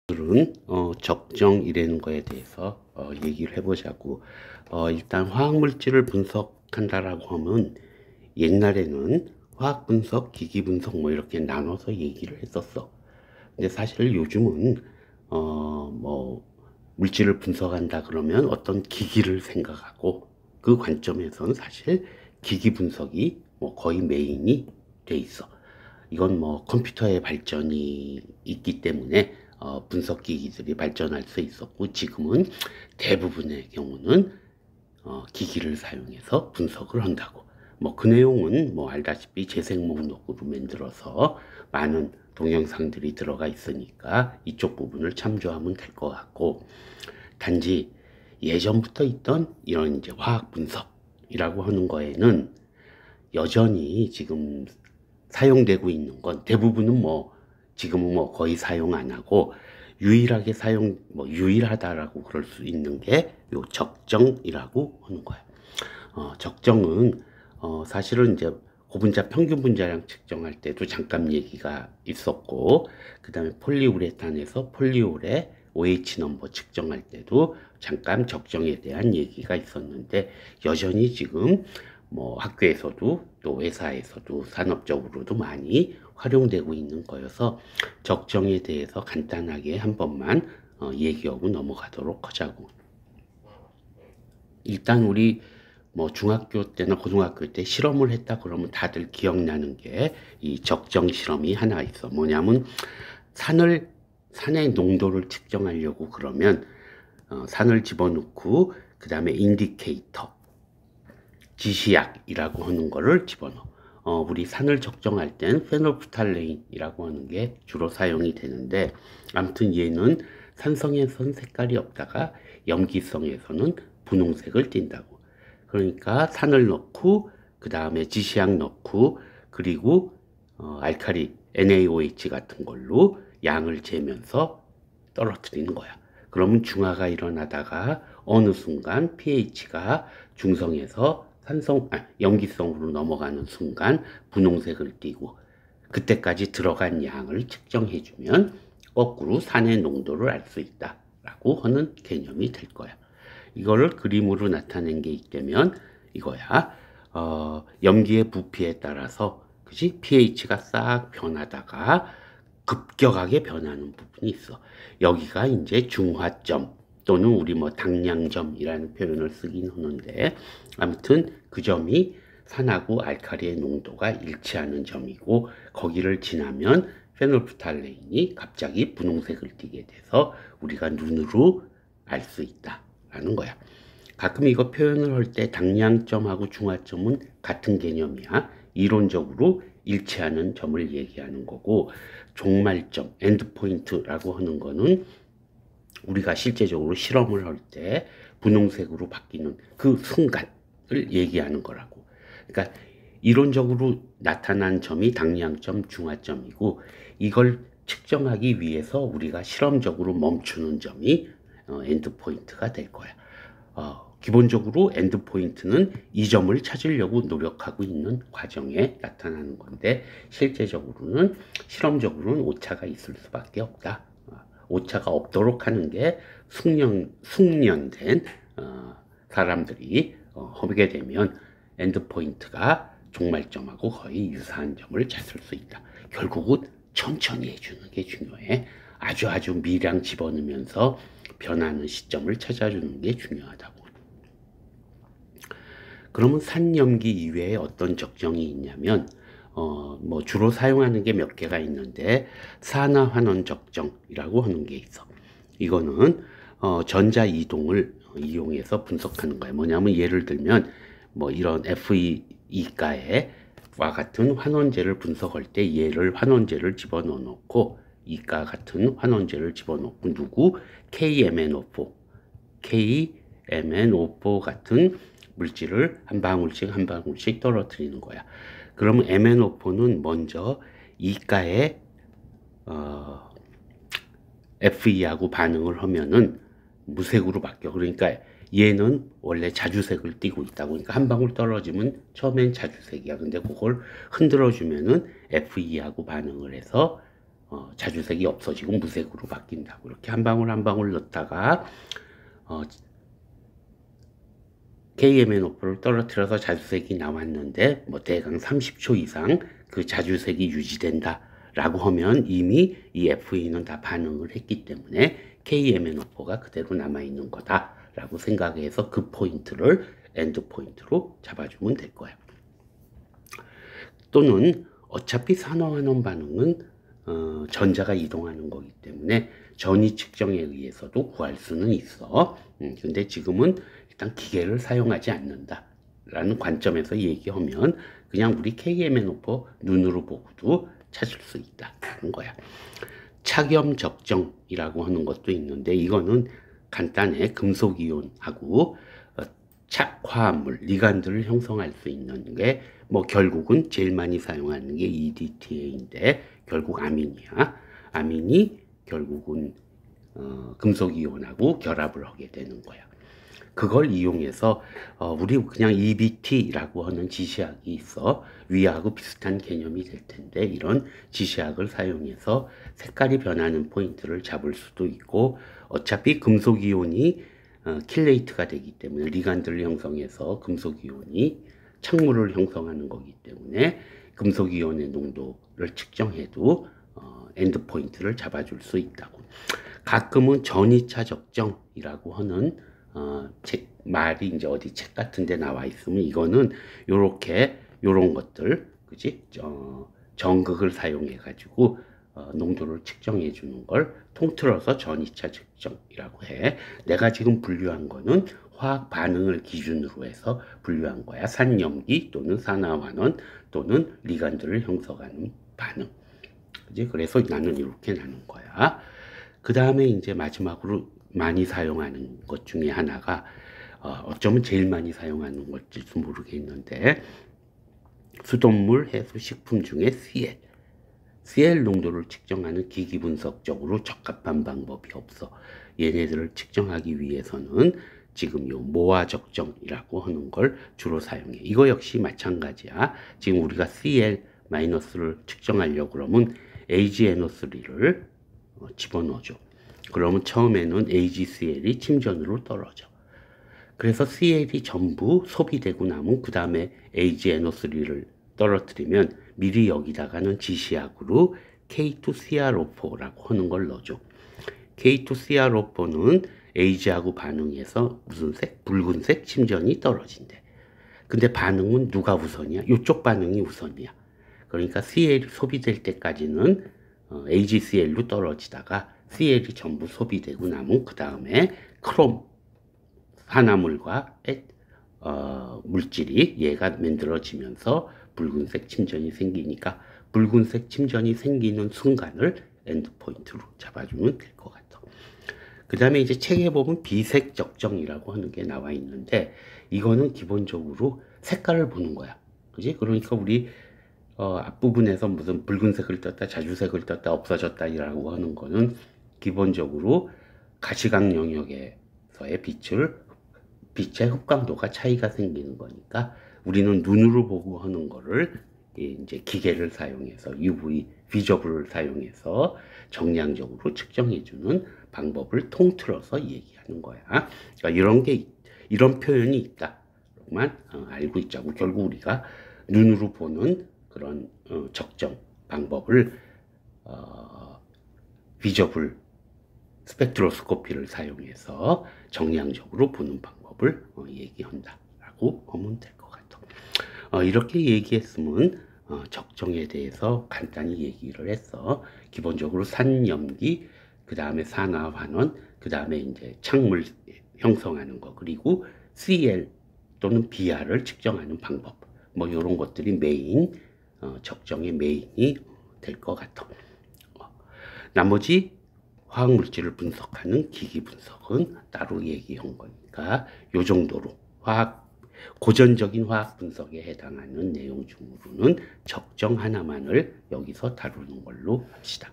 오늘은 적정이라는 거에 대해서 얘기를 해보자고. 일단 화학물질을 분석한다라고 하면 옛날에는 화학분석, 기기분석 뭐 이렇게 나눠서 얘기를 했었어. 근데 사실 요즘은 물질을 분석한다 그러면 어떤 기기를 생각하고, 그 관점에서는 사실 기기 분석이 뭐 거의 메인이 돼 있어. 이건 뭐 컴퓨터의 발전이 있기 때문에 분석 기기들이 발전할 수 있었고, 지금은 대부분의 경우는 기기를 사용해서 분석을 한다고. 뭐 그 내용은 뭐 알다시피 재생 목록으로 만들어서 많은 동영상들이 들어가 있으니까 이쪽 부분을 참조하면 될 것 같고, 단지 예전부터 있던 이런 이제 화학 분석이라고 하는 거에는 여전히 지금 사용되고 있는 건, 대부분은 뭐 지금은 뭐 거의 사용 안 하고, 유일하게 유일하다라고 그럴 수 있는 게 요 적정이라고 하는 거예요. 적정은 사실은 이제 고분자 평균 분자량 측정할 때도 잠깐 얘기가 있었고, 그 다음에 폴리우레탄에서 폴리올의 OH 넘버 측정할 때도 잠깐 적정에 대한 얘기가 있었는데, 여전히 지금 뭐 학교에서도 또 회사에서도 산업적으로도 많이 활용되고 있는 거여서 적정에 대해서 간단하게 한 번만 얘기하고 넘어가도록 하자고. 일단 우리 뭐 중학교 때나 고등학교 때 실험을 했다 그러면 다들 기억나는 게 이 적정 실험이 하나 있어. 뭐냐면 산의 농도를 측정하려고 그러면 산을 집어넣고, 그 다음에 인디케이터, 지시약이라고 하는 거를 집어넣어. 우리 산을 적정할 땐 페놀프탈레인이라고 하는 게 주로 사용이 되는데, 아무튼 얘는 산성에선 색깔이 없다가 염기성에서는 분홍색을 띈다고. 그러니까 산을 넣고, 그 다음에 지시약 넣고, 그리고 알칼리 NaOH 같은 걸로 양을 재면서 떨어뜨리는 거야. 그러면 중화가 일어나다가 어느 순간 pH가 중성에서 염기성으로 넘어가는 순간 분홍색을 띠고, 그때까지 들어간 양을 측정해주면 거꾸로 산의 농도를 알 수 있다라고 하는 개념이 될 거야. 이거를 그림으로 나타낸 게 있다면 이거야. 염기의 부피에 따라서 그지 pH가 싹 변하다가 급격하게 변하는 부분이 있어. 여기가 이제 중화점 또는 우리 뭐 당량점이라는 표현을 쓰긴 하는데, 아무튼 그 점이 산하고 알칼리의 농도가 일치하는 점이고, 거기를 지나면 페놀프탈레인이 갑자기 분홍색을 띠게 돼서 우리가 눈으로 알 수 있다라는 거야. 가끔 이거 표현을 할 때 당량점하고 중화점은 같은 개념이야. 이론적으로 일치하는 점을 얘기하는 거고, 종말점, 엔드포인트라고 하는 거는 우리가 실제적으로 실험을 할 때 분홍색으로 바뀌는 그 순간을 얘기하는 거라고. 그러니까 이론적으로 나타난 점이 당량점, 중화점이고, 이걸 측정하기 위해서 우리가 실험적으로 멈추는 점이 엔드포인트가 될 거야. 기본적으로 엔드포인트는 이 점을 찾으려고 노력하고 있는 과정에 나타나는 건데, 실제적으로는 실험적으로는 오차가 있을 수밖에 없다. 오차가 없도록 하는 게 숙련된 사람들이 하게 되면 엔드포인트가 종말점하고 거의 유사한 점을 찾을 수 있다. 결국은 천천히 해주는 게 중요해. 아주 미량 집어넣으면서 변하는 시점을 찾아주는 게 중요하다고. 그러면 산염기 이외에 어떤 적정이 있냐면, 뭐 주로 사용하는 게 몇 개가 있는데, 산화환원 적정이라고 하는 게 있어. 이거는 전자 이동을 이용해서 분석하는 거예요. 뭐냐면 예를 들면 뭐 이런 Fe2가에 와 같은 환원제를 분석할 때 얘를 환원제를 집어넣어 놓고, 이가 같은 환원제를 집어넣고 누구 KMnO4 같은 물질을 한 방울씩 한 방울씩 떨어뜨리는 거야. 그러면 MnO4는 먼저 이가에 Fe하고 반응을 하면은 무색으로 바뀌어. 그러니까 얘는 원래 자주색을 띠고 있다고. 그러니까 한 방울 떨어지면 처음엔 자주색이야. 근데 그걸 흔들어 주면은 Fe하고 반응을 해서 자주색이 없어지고 무색으로 바뀐다고. 이렇게 한 방울 한 방울 넣다가 KMNO4를 떨어뜨려서 자주색이 나왔는데 뭐 대강 30초 이상 그 자주색이 유지된다 라고 하면 이미 이 FE는 다 반응을 했기 때문에 KMNO4가 그대로 남아있는 거다 라고 생각해서 그 포인트를 엔드 포인트로 잡아주면 될 거야. 또는 어차피 산화환원 반응은 전자가 이동하는 거기 때문에 전위 측정에 의해서도 구할 수는 있어. 근데 지금은 일단 기계를 사용하지 않는다 라는 관점에서 얘기하면 그냥 우리 KMNO4 눈으로 보고도 찾을 수 있다는 거야. 착염 적정이라고 하는 것도 있는데 이거는 간단해. 금속이온하고 화합물, 리간드를 형성할 수 있는 게 뭐 결국은 제일 많이 사용하는 게 EDTA인데 결국 아민이야. 아민이 결국은 금속이온하고 결합을 하게 되는 거야. 그걸 이용해서 우리 그냥 EBT라고 하는 지시학이 있어. 위하고 비슷한 개념이 될 텐데 이런 지시학을 사용해서 색깔이 변하는 포인트를 잡을 수도 있고 어차피 금속이온이 킬레이트가 되기 때문에 리간드를 형성해서 금속이온이 착물을 형성하는 거기 때문에 금속이온의 농도를 측정해도 엔드 포인트를 잡아줄 수 있다고. 가끔은 전이차 적정이라고 하는 말이 이제 어디 책 같은 데 나와 있으면 이거는 요런 것들, 그지? 전극을 사용해 가지고 농도를 측정해 주는 걸 통틀어서 전이차 측정이라고 해. 내가 지금 분류한 거는 화학 반응을 기준으로 해서 분류한 거야. 산염기 또는 산화환원 또는 리간드를 형성하는 반응. 그지? 그래서 나는 이렇게 나눈 거야. 그 다음에 이제 마지막으로 많이 사용하는 것 중에 하나가 어쩌면 제일 많이 사용하는 것일지도 모르겠는데 수돗물 해수 식품 중에 CL 농도를 측정하는 기기 분석적으로 적합한 방법이 없어. 얘네들을 측정하기 위해서는 지금 요 모아 적정이라고 하는 걸 주로 사용해. 이거 역시 마찬가지야. 지금 우리가 CL-를 측정하려고 그러면 AgNO3를 집어넣어줘. 그러면 처음에는 AgCl이 침전으로 떨어져. 그래서 CL이 전부 소비되고 나면 그 다음에 AgNO3를 떨어뜨리면 미리 여기다가는 지시약으로 K2CrO4라고 하는 걸 넣어줘. K2CrO4는 AG하고 반응해서 무슨 색? 붉은색 침전이 떨어진대. 근데 반응은 누가 우선이야? 이쪽 반응이 우선이야. 그러니까 CL이 소비될 때까지는 AgCl로 떨어지다가 CL이 전부 소비되고 나면 그 다음에 크롬 산화물과 물질이 얘가 만들어지면서 붉은색 침전이 생기니까 붉은색 침전이 생기는 순간을 엔드 포인트로 잡아주면 될 것 같아. 그 다음에 이제 책에 보면 비색 적정이라고 하는 게 나와 있는데 이거는 기본적으로 색깔을 보는 거야. 그지? 그러니까 우리 앞부분에서 무슨 붉은색을 떴다, 자주색을 떴다, 없어졌다라고 하는 거는 기본적으로 가시광 영역에서의 빛의 흡광도가 차이가 생기는 거니까 우리는 눈으로 보고 하는 거를 이제 기계를 사용해서 UV 비저블을 사용해서 정량적으로 측정해주는 방법을 통틀어서 얘기하는 거야. 그러니까 이런 표현이 있다만 알고 있자고. 결국 우리가 눈으로 보는 그런 적정 방법을 비저블 스펙트로스코피를 사용해서 정량적으로 보는 방법을 얘기한다라고 하면 될 것 같아. 이렇게 얘기했으면 적정에 대해서 간단히 얘기를 했어. 기본적으로 산염기, 그 다음에 산화환원, 그 다음에 이제 착물 형성하는 거, 그리고 CL 또는 BR을 측정하는 방법, 뭐 이런 것들이 메인 적정의 메인이 될 것 같아. 나머지 화학 물질을 분석하는 기기 분석은 따로 얘기한 거니까 요 정도로 고전적인 화학 분석에 해당하는 내용 중으로는 적정 하나만을 여기서 다루는 걸로 합시다.